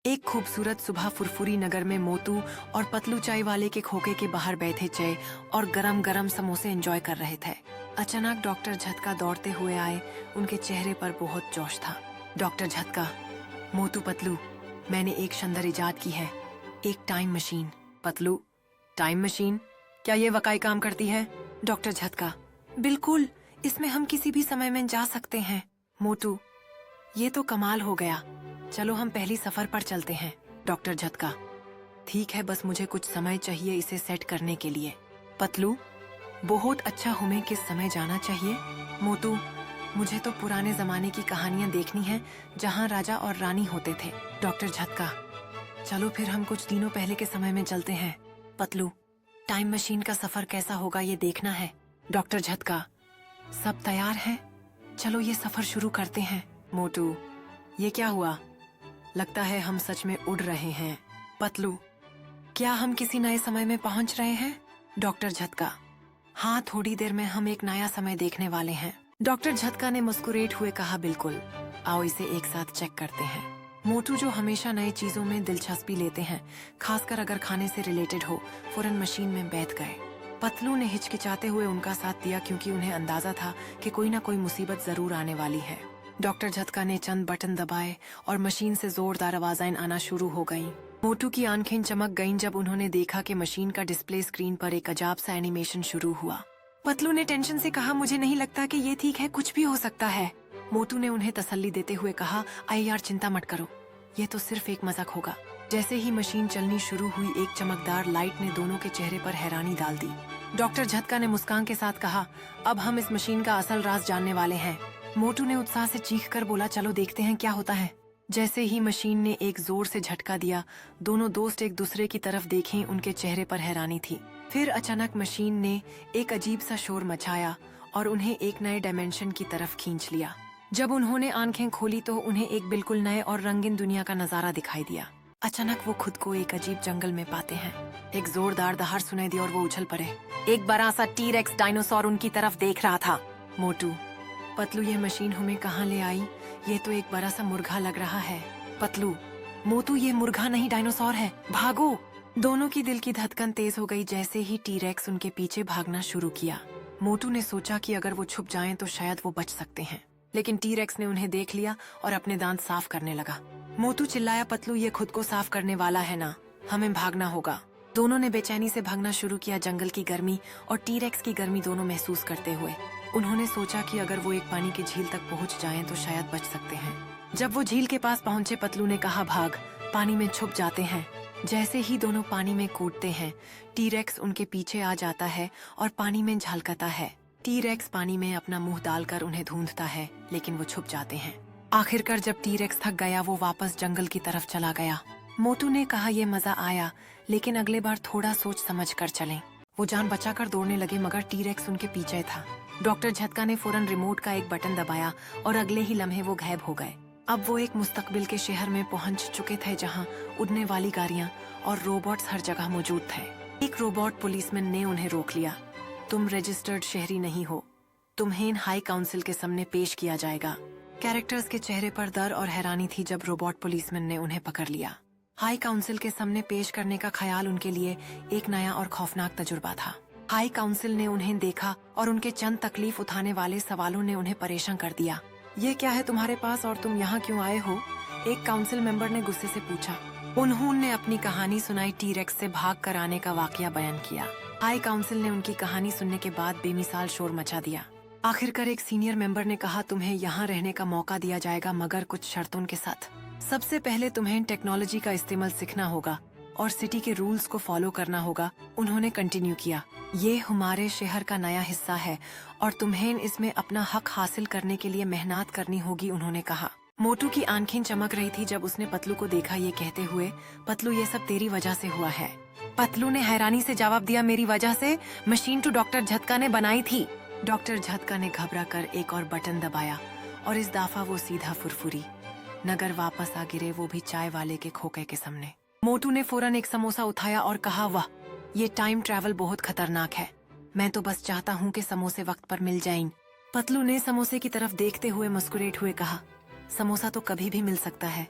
एक खूबसूरत सुबह फुरफुरी नगर में मोटू और पतलू चाय वाले के खोखे के बाहर बैठे चाय और गरम गरम समोसे एंजॉय कर रहे थे। अचानक डॉक्टर झटका दौड़ते हुए आए। उनके चेहरे पर बहुत जोश था। डॉक्टर झटका, मोटू, पतलू, मैंने एक शानदार इजाद की है, एक time machine. Patlu, time machine? क्या ये वाकई काम करती है? डॉक्टर झटका, बिल्कुल, इसमें हम किसी भी समय में जा सकते हैं। मोटू, ये तो कमाल हो गया, चलो हम पहली सफर पर चलते हैं। डॉक्टर झटका, ठीक है, बस मुझे कुछ समय चाहिए इसे सेट करने के लिए। पतलू, बहुत अच्छा, हमें किस समय जाना चाहिए? मोटू, मुझे तो पुराने जमाने की कहानियां देखनी है जहां राजा और रानी होते थे। डॉक्टर झटका, चलो फिर हम कुछ दिनों पहले के समय में चलते हैं। पतलू, टाइम मशीन का सफर कैसा होगा ये देखना है। डॉक्टर झटका, सब तैयार हैं? चलो ये सफर शुरू करते हैं। मोटू, ये क्या हुआ? लगता है हम सच में उड़ रहे हैं। पतलू, क्या हम किसी नए समय में पहुंच रहे हैं? डॉक्टर झटका, हाँ, थोड़ी देर में हम एक नया समय देखने वाले हैं। डॉक्टर झटका ने मुस्कुराते हुए कहा, बिल्कुल, आओ इसे एक साथ चेक करते हैं। मोटू, जो हमेशा नई चीजों में दिलचस्पी लेते हैं, खासकर अगर खाने से रिलेटेड हो, फौरन मशीन में बैठ गए। पतलू ने हिचकिचाते हुए उनका साथ दिया क्योंकि उन्हें अंदाजा था कि कोई ना कोई मुसीबत जरूर आने वाली है। डॉक्टर झटका ने चंद बटन दबाए और मशीन से जोरदार आवाजें आना शुरू हो गईं। मोटू की आंखें चमक गईं जब उन्होंने देखा कि मशीन का डिस्प्ले स्क्रीन पर एक अजाब सा एनिमेशन शुरू हुआ। पतलू ने टेंशन से कहा, मुझे नहीं लगता कि ये ठीक है, कुछ भी हो सकता है। मोटू ने उन्हें तसल्ली देते हुए कहा, अरे यार, चिंता मत करो, ये तो सिर्फ एक मजाक होगा। जैसे ही मशीन चलनी शुरू हुई, एक चमकदार लाइट ने दोनों के चेहरे पर हैरानी डाल दी। डॉक्टर झटका ने मुस्कान के साथ कहा, अब हम इस मशीन का असल राज जानने वाले हैं। मोटू ने उत्साह से चीख कर बोला, चलो देखते हैं क्या होता है। जैसे ही मशीन ने एक जोर से झटका दिया, दोनों दोस्त एक दूसरे की तरफ देखें। उनके चेहरे पर हैरानी थी। फिर अचानक मशीन ने एक अजीब सा शोर मचाया और उन्हें एक नए डायमेंशन की तरफ खींच लिया। जब उन्होंने आंखें खोली तो उन्हें एक बिल्कुल नए और रंगीन दुनिया का नजारा दिखाई दिया। अचानक वो खुद को एक अजीब जंगल में पाते हैं। एक जोरदार दहाड़ सुनाई दी और वो उछल पड़े। एक बड़ा सा टी-रेक्स डायनासोर उनकी तरफ देख रहा था। मोटू, पतलू, ये मशीन हमें कहाँ ले आई? ये तो एक बड़ा सा मुर्गा लग रहा है। पतलू, मोटू, ये मुर्गा नहीं, डायनासोर है, भागो। दोनों की दिल की धड़कन तेज हो गई जैसे ही टी-रेक्स उनके पीछे भागना शुरू किया। मोटू ने सोचा कि अगर वो छुप जाएं तो शायद वो बच सकते हैं, लेकिन टी-रेक्स ने उन्हें देख लिया और अपने दांत साफ करने लगा। मोटू चिल्लाया, पतलू, ये खुद को साफ करने वाला है ना, हमें भागना होगा। दोनों ने बेचैनी से भागना शुरू किया, जंगल की गर्मी और टी-रेक्स की गर्मी दोनों महसूस करते हुए। उन्होंने सोचा कि अगर वो एक पानी की झील तक पहुंच जाएं तो शायद बच सकते हैं। जब वो झील के पास पहुंचे, पतलू ने कहा, भाग, पानी में छुप जाते हैं। जैसे ही दोनों पानी में कूदते हैं, टी-रेक्स उनके पीछे आ जाता है और पानी में झलकता है। टी-रेक्स पानी में अपना मुंह डालकर उन्हें ढूंढता है, लेकिन वो छुप जाते हैं। आखिरकार जब टी-रेक्स थक गया, वो वापस जंगल की तरफ चला गया। मोटू ने कहा, ये मजा आया, लेकिन अगले बार थोड़ा सोच समझ कर चलें। वो जान बचाकर दौड़ने लगे, मगर टी-रेक्स उनके पीछे था। डॉक्टर झटका ने फौरन रिमोट का एक बटन दबाया और अगले ही लम्हे वो गायब हो गए। अब वो एक मुस्तकबिल के शहर में पहुंच चुके थे जहां उड़ने वाली गाड़ियां और रोबोट्स हर जगह मौजूद थे। एक रोबोट पुलिसमैन ने उन्हें रोक लिया। तुम रजिस्टर्ड शहरी नहीं हो, तुम्हें हाई काउंसिल के सामने पेश किया जाएगा। कैरेक्टर्स के चेहरे पर डर और हैरानी थी जब रोबोट पुलिसमैन ने उन्हें पकड़ लिया। हाई काउंसिल के सामने पेश करने का ख्याल उनके लिए एक नया और खौफनाक तजुर्बा था। हाई काउंसिल ने उन्हें देखा और उनके चंद तकलीफ उठाने वाले सवालों ने उन्हें परेशान कर दिया। ये क्या है तुम्हारे पास और तुम यहाँ क्यों आए हो? एक काउंसिल मेंबर ने गुस्से से पूछा। उन्होंने अपनी कहानी सुनाई, टी-रेक्स से भाग कर आने का वाकया बयान किया। हाई काउंसिल ने उनकी कहानी सुनने के बाद बेमिसाल शोर मचा दिया। आखिरकार एक सीनियर मेंबर ने कहा, तुम्हें यहाँ रहने का मौका दिया जाएगा, मगर कुछ शर्तों के साथ। सबसे पहले तुम्हें टेक्नोलॉजी का इस्तेमाल सीखना होगा और सिटी के रूल्स को फॉलो करना होगा। उन्होंने कंटिन्यू किया, ये हमारे शहर का नया हिस्सा है और तुम्हें इसमें अपना हक हासिल करने के लिए मेहनत करनी होगी, उन्होंने कहा। मोटू की आंखें चमक रही थी जब उसने पतलू को देखा, ये कहते हुए, पतलू, ये सब तेरी वजह से हुआ है। पतलू ने हैरानी से जवाब दिया, मेरी वजह से? मशीन तो डॉक्टर झटका ने बनाई थी। डॉक्टर झटका ने घबरा कर एक और बटन दबाया और इस दफा वो सीधा फुरफुरी नगर वापस आ गिरे, वो भी चाय वाले के खोखे के सामने। मोटू ने फौरन एक समोसा उठाया और कहा, वाह, ये टाइम ट्रैवल बहुत खतरनाक है। मैं तो बस चाहता हूँ कि समोसे वक्त पर मिल जाएं। पतलू ने समोसे की तरफ देखते हुए मुस्कुराते हुए कहा, समोसा तो कभी भी मिल सकता है,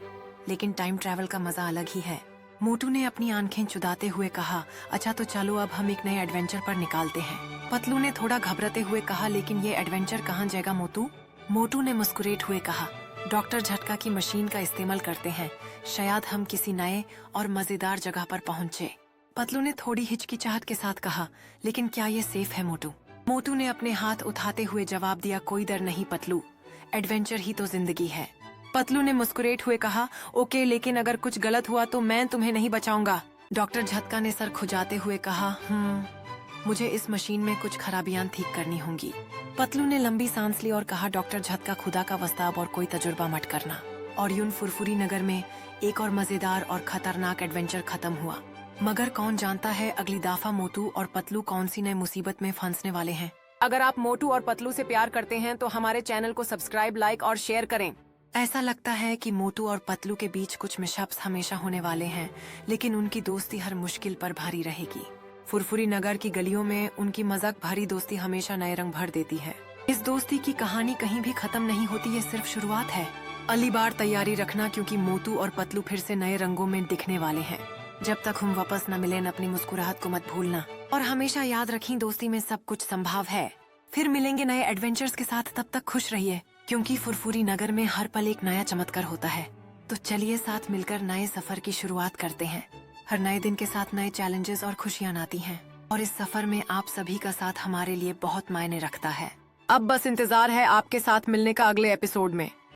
लेकिन टाइम ट्रैवल का मजा अलग ही है। मोटू ने अपनी आंखें चुदाते हुए कहा, अच्छा तो चलो अब हम एक नए एडवेंचर पर निकालते हैं। पतलू ने थोड़ा घबराते हुए कहा, लेकिन ये एडवेंचर कहाँ जाएगा मोटू? मोटू ने मुस्कुराते हुए कहा, डॉक्टर झटका की मशीन का इस्तेमाल करते हैं, शायद हम किसी नए और मजेदार जगह पर पहुँचे। पतलू ने थोड़ी हिचकिचाहट के साथ कहा, लेकिन क्या ये सेफ है मोटू? मोटू ने अपने हाथ उठाते हुए जवाब दिया, कोई डर नहीं पतलू, एडवेंचर ही तो जिंदगी है। पतलू ने मुस्कुराते हुए कहा, ओके, लेकिन अगर कुछ गलत हुआ तो मैं तुम्हें नहीं बचाऊंगा। डॉक्टर झटका ने सर खुजाते हुए कहा, मुझे इस मशीन में कुछ खराबियां ठीक करनी होंगी। पतलू ने लंबी सांस ली और कहा, डॉक्टर झटका, खुदा का वस्ताब और कोई तजुर्बा मत करना। और यूं फुरफुरी नगर में एक और मजेदार और खतरनाक एडवेंचर खत्म हुआ। मगर कौन जानता है अगली दफा मोटू और पतलू कौन सी नई मुसीबत में फंसने वाले हैं। अगर आप मोटू और पतलू से प्यार करते हैं तो हमारे चैनल को सब्सक्राइब, लाइक और शेयर करें। ऐसा लगता है कि मोटू और पतलू के बीच कुछ मिशअप्स हमेशा होने वाले हैं, लेकिन उनकी दोस्ती हर मुश्किल पर भारी रहेगी। फुरफुरी नगर की गलियों में उनकी मजाक भरी दोस्ती हमेशा नए रंग भर देती है। इस दोस्ती की कहानी कहीं भी खत्म नहीं होती, ये सिर्फ शुरुआत है। अगली बार तैयारी रखना, क्योंकि मोटू और पतलू फिर से नए रंगों में दिखने वाले हैं। जब तक हम वापस न मिलें, अपनी मुस्कुराहट को मत भूलना और हमेशा याद रखें, दोस्ती में सब कुछ संभव है। फिर मिलेंगे नए एडवेंचर्स के साथ, तब तक खुश रहिए, क्योंकि फुरफुरी नगर में हर पल एक नया चमत्कार होता है। तो चलिए साथ मिलकर नए सफर की शुरुआत करते हैं। हर नए दिन के साथ नए चैलेंजेस और खुशियां आती हैं, और इस सफर में आप सभी का साथ हमारे लिए बहुत मायने रखता है। अब बस इंतजार है आपके साथ मिलने का अगले एपिसोड में।